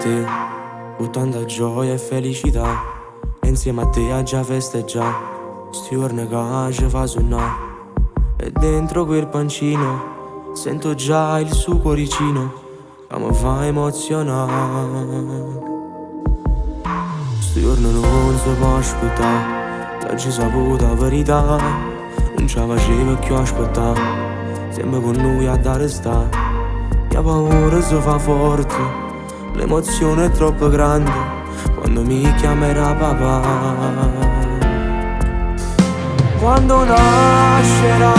te, con tanta gioia e felicità. E insieme a te a già festeggiare, sti giorni che ci fa suonare. E dentro quel pancino sento già il suo cuoricino che mi fa emozionare. Sti giorni non si può aspettare, t'hai saputo la verità, non ci facevo più aspettare, sempre con lui a dare sta. Mia paura si fa forte, l'emozione è troppo grande quando mi chiamerà papà. Quando nascerà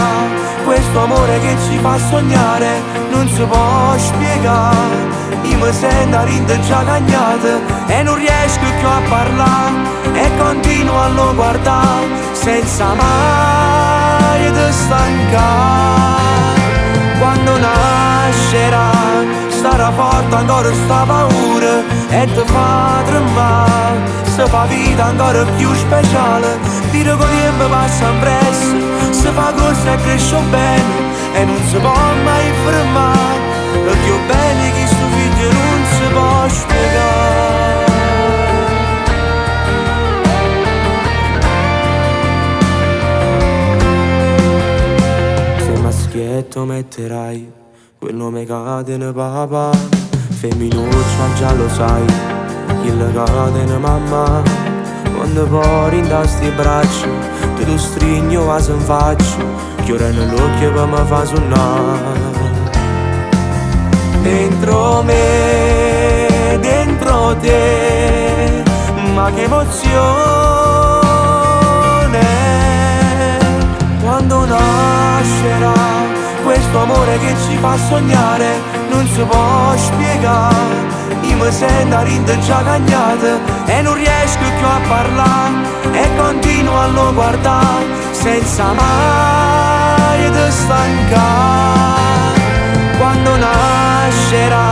questo amore che ci fa sognare, non si può spiegare. Io mi sento a rinde già cagnata e non riesco più a parlare, e continuo a lo guardare senza mai te stancare. Quando nascerà sarà forte ancora sta paura e ti fa tremare, se fa vita ancora più speciale. Dire che il tempo passa presto, se fa cose e cresce bene e non si può mai fermare, perché è bene che sto figlio non si può spiegare. Se maschietto metterai quel nome cade ne papà, femminuccia già lo sai, il cade ne mamma. Quando poi rindasti i bracci, te lo stringo a se faccio, chiora nell'occhio per mi fa suonare. Dentro me, dentro te, ma che emozione. Quando nascerà questo amore che ci fa sognare, non si può spiegare. Io mi sento a rinde già cagnata e non riesco più a parlare, e continuo a lo guardare senza mai te stancare. Quando nascerà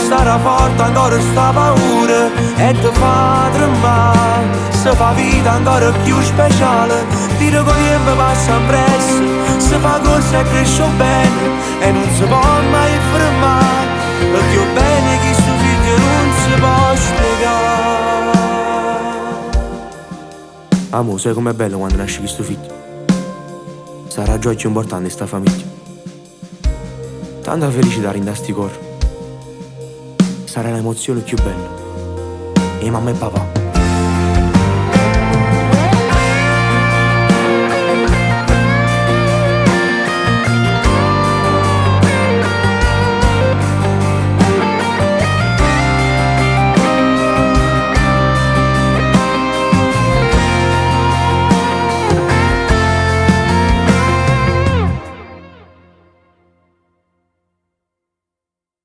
sarà forte ancora sta paura e ti fa tremare, se fa vita ancora più speciale. Dire che il tempo passa presto, se fa cose e cresce bene e non si può mai fermare, perché è bene che sto figlio non si può spiegare. Amo, sai com'è bello quando nasce questo figlio? Sarà gioia più importante sta famiglia. Tanta felicità in sti cor. Sarà l'emozione più bella. E mamma e papà